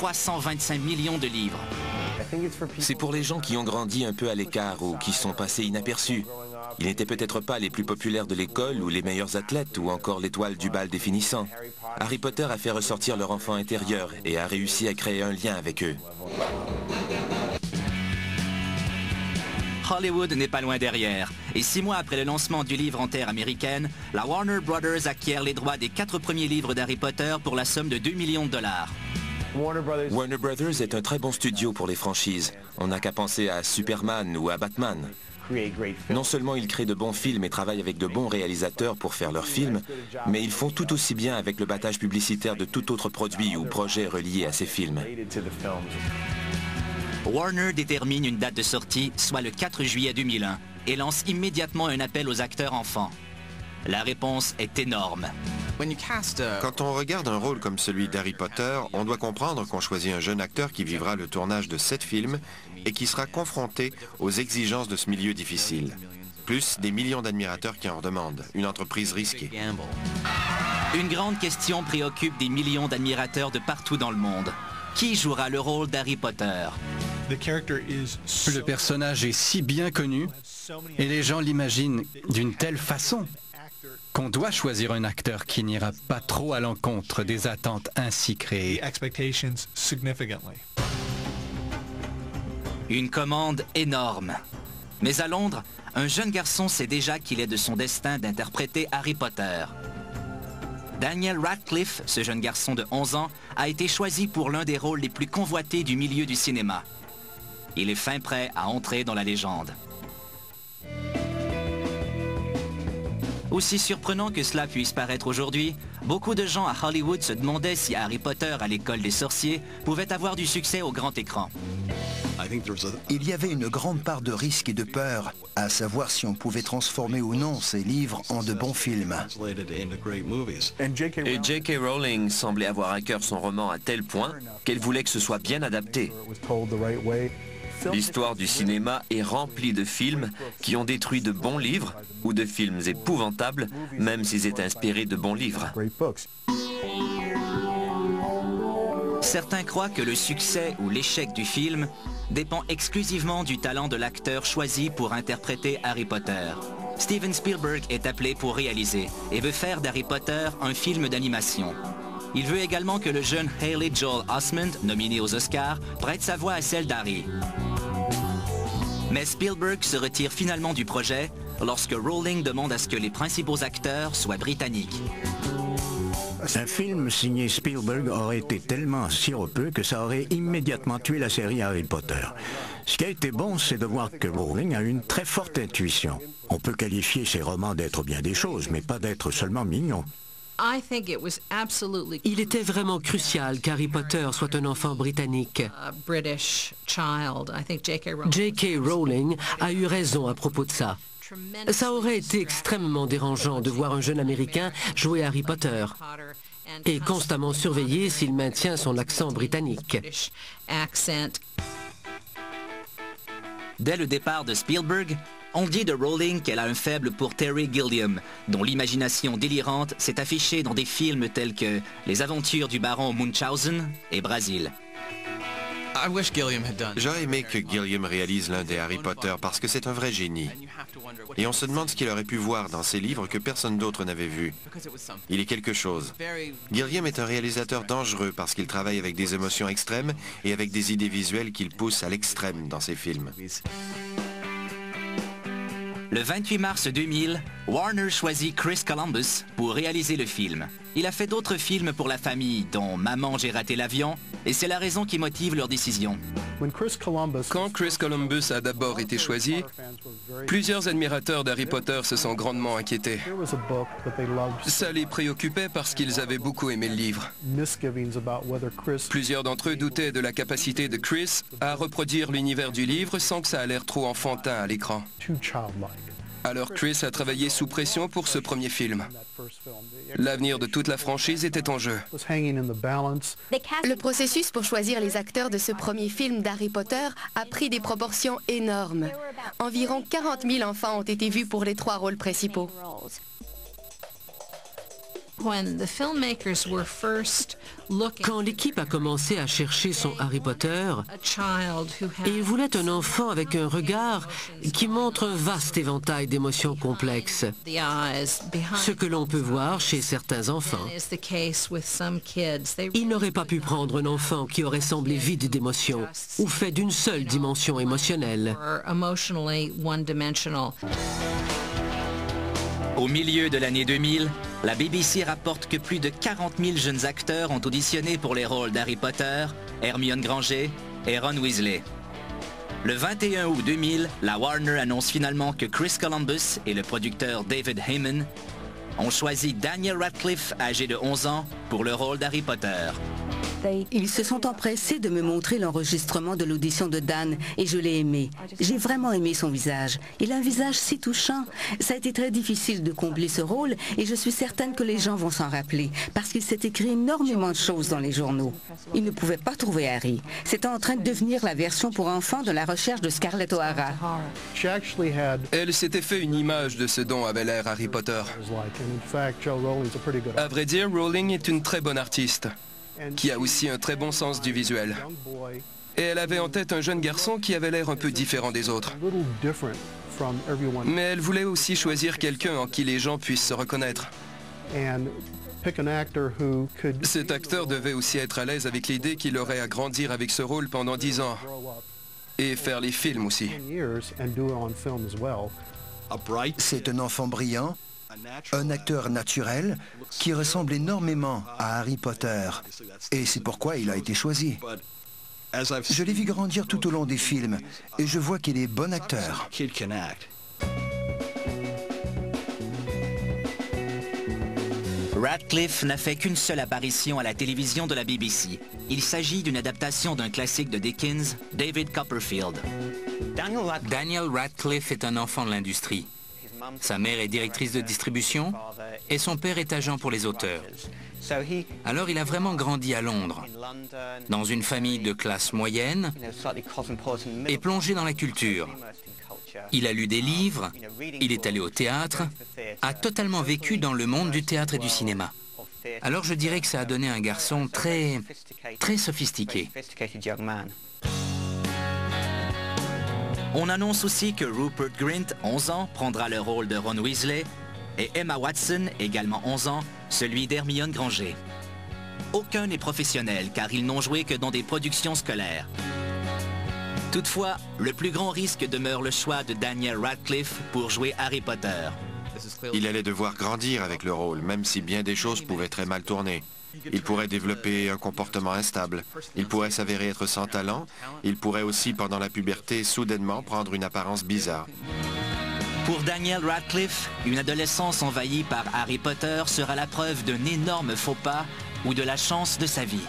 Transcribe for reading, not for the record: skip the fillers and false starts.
325 millions de livres. C'est pour les gens qui ont grandi un peu à l'écart ou qui sont passés inaperçus. Ils n'étaient peut-être pas les plus populaires de l'école ou les meilleurs athlètes ou encore l'étoile du bal définissant. Harry Potter a fait ressortir leur enfant intérieur et a réussi à créer un lien avec eux. Hollywood n'est pas loin derrière. Et 6 mois après le lancement du livre en terre américaine, la Warner Brothers acquiert les droits des 4 premiers livres d'Harry Potter pour la somme de 2 millions de dollars. Warner Brothers est un très bon studio pour les franchises. On n'a qu'à penser à Superman ou à Batman. Non seulement ils créent de bons films et travaillent avec de bons réalisateurs pour faire leurs films, mais ils font tout aussi bien avec le battage publicitaire de tout autre produit ou projet relié à ces films. Warner détermine une date de sortie, soit le 4 juillet 2001, et lance immédiatement un appel aux acteurs enfants. La réponse est énorme. Quand on regarde un rôle comme celui d'Harry Potter, on doit comprendre qu'on choisit un jeune acteur qui vivra le tournage de 7 films et qui sera confronté aux exigences de ce milieu difficile. Plus des millions d'admirateurs qui en redemandent. Une entreprise risquée. Une grande question préoccupe des millions d'admirateurs de partout dans le monde. Qui jouera le rôle d'Harry Potter? Le personnage est si bien connu et les gens l'imaginent d'une telle façon qu'on doit choisir un acteur qui n'ira pas trop à l'encontre des attentes ainsi créées. Une commande énorme. Mais à Londres, un jeune garçon sait déjà qu'il est de son destin d'interpréter Harry Potter. Daniel Radcliffe, ce jeune garçon de 11 ans, a été choisi pour l'un des rôles les plus convoités du milieu du cinéma. Il est fin prêt à entrer dans la légende. Aussi surprenant que cela puisse paraître aujourd'hui, beaucoup de gens à Hollywood se demandaient si Harry Potter à l'école des sorciers pouvait avoir du succès au grand écran. Il y avait une grande part de risque et de peur, à savoir si on pouvait transformer ou non ces livres en de bons films. Et J.K. Rowling semblait avoir à cœur son roman à tel point qu'elle voulait que ce soit bien adapté. L'histoire du cinéma est remplie de films qui ont détruit de bons livres ou de films épouvantables, même s'ils étaient inspirés de bons livres. Certains croient que le succès ou l'échec du film dépend exclusivement du talent de l'acteur choisi pour interpréter Harry Potter. Steven Spielberg est appelé pour réaliser et veut faire d'Harry Potter un film d'animation. Il veut également que le jeune Haley Joel Osment, nominé aux Oscars, prête sa voix à celle d'Harry. Mais Spielberg se retire finalement du projet lorsque Rowling demande à ce que les principaux acteurs soient britanniques. Un film signé Spielberg aurait été tellement sirupeux que ça aurait immédiatement tué la série Harry Potter. Ce qui a été bon, c'est de voir que Rowling a une très forte intuition. On peut qualifier ses romans d'être bien des choses, mais pas d'être seulement mignons. Il était vraiment crucial qu'Harry Potter soit un enfant britannique. J.K. Rowling a eu raison à propos de ça. Ça aurait été extrêmement dérangeant de voir un jeune Américain jouer Harry Potter et constamment surveiller s'il maintient son accent britannique. Dès le départ de Spielberg, on dit de Rowling qu'elle a un faible pour Terry Gilliam, dont l'imagination délirante s'est affichée dans des films tels que Les aventures du baron Munchausen et Brasil. J'aurais aimé que Gilliam réalise l'un des Harry Potter parce que c'est un vrai génie. Et on se demande ce qu'il aurait pu voir dans ses livres que personne d'autre n'avait vu. Il est quelque chose. Gilliam est un réalisateur dangereux parce qu'il travaille avec des émotions extrêmes et avec des idées visuelles qu'il pousse à l'extrême dans ses films. Le 28 mars 2000, Warner choisit Chris Columbus pour réaliser le film. Il a fait d'autres films pour la famille, dont Maman, j'ai raté l'avion, et c'est la raison qui motive leur décision. Quand Chris Columbus a d'abord été choisi, plusieurs admirateurs d'Harry Potter se sont grandement inquiétés. Ça les préoccupait parce qu'ils avaient beaucoup aimé le livre. Plusieurs d'entre eux doutaient de la capacité de Chris à reproduire l'univers du livre sans que ça a l'air trop enfantin à l'écran. Alors Chris a travaillé sous pression pour ce premier film. L'avenir de toute la franchise était en jeu. Le processus pour choisir les acteurs de ce premier film d'Harry Potter a pris des proportions énormes. Environ 40 000 enfants ont été vus pour les 3 rôles principaux. Quand l'équipe a commencé à chercher son Harry Potter, ils voulaient un enfant avec un regard qui montre un vaste éventail d'émotions complexes. Ce que l'on peut voir chez certains enfants. Ils n'auraient pas pu prendre un enfant qui aurait semblé vide d'émotions ou fait d'une seule dimension émotionnelle. Au milieu de l'année 2000, la BBC rapporte que plus de 40 000 jeunes acteurs ont auditionné pour les rôles d'Harry Potter, Hermione Granger et Ron Weasley. Le 21 août 2000, la Warner annonce finalement que Chris Columbus et le producteur David Heyman ont choisi Daniel Radcliffe, âgé de 11 ans, pour le rôle d'Harry Potter. Ils se sont empressés de me montrer l'enregistrement de l'audition de Dan et je l'ai aimé. J'ai vraiment aimé son visage. Il a un visage si touchant. Ça a été très difficile de combler ce rôle et je suis certaine que les gens vont s'en rappeler parce qu'il s'est écrit énormément de choses dans les journaux. Ils ne pouvaient pas trouver Harry. C'était en train de devenir la version pour enfants de La recherche de Scarlett O'Hara. Elle s'était fait une image de ce dont avait l'air Harry Potter. À vrai dire, Rowling est une très bonne artiste, qui a aussi un très bon sens du visuel. Et elle avait en tête un jeune garçon qui avait l'air un peu différent des autres. Mais elle voulait aussi choisir quelqu'un en qui les gens puissent se reconnaître. Cet acteur devait aussi être à l'aise avec l'idée qu'il aurait à grandir avec ce rôle pendant 10 ans. Et faire les films aussi. C'est un enfant brillant, un acteur naturel qui ressemble énormément à Harry Potter. Et c'est pourquoi il a été choisi. Je l'ai vu grandir tout au long des films et je vois qu'il est bon acteur. Radcliffe n'a fait qu'une seule apparition à la télévision de la BBC. Il s'agit d'une adaptation d'un classique de Dickens, David Copperfield. Daniel Radcliffe est un enfant de l'industrie. Sa mère est directrice de distribution et son père est agent pour les auteurs. Alors il a vraiment grandi à Londres, dans une famille de classe moyenne et plongé dans la culture. Il a lu des livres, il est allé au théâtre, a totalement vécu dans le monde du théâtre et du cinéma. Alors je dirais que ça a donné un garçon très sophistiqué. On annonce aussi que Rupert Grint, 11 ans, prendra le rôle de Ron Weasley et Emma Watson, également 11 ans, celui d'Hermione Granger. Aucun n'est professionnel car ils n'ont joué que dans des productions scolaires. Toutefois, le plus grand risque demeure le choix de Daniel Radcliffe pour jouer Harry Potter. Il allait devoir grandir avec le rôle, même si bien des choses pouvaient très mal tourner. Il pourrait développer un comportement instable. Il pourrait s'avérer être sans talent. Il pourrait aussi, pendant la puberté, soudainement prendre une apparence bizarre. Pour Daniel Radcliffe, une adolescence envahie par Harry Potter sera la preuve d'un énorme faux pas ou de la chance de sa vie.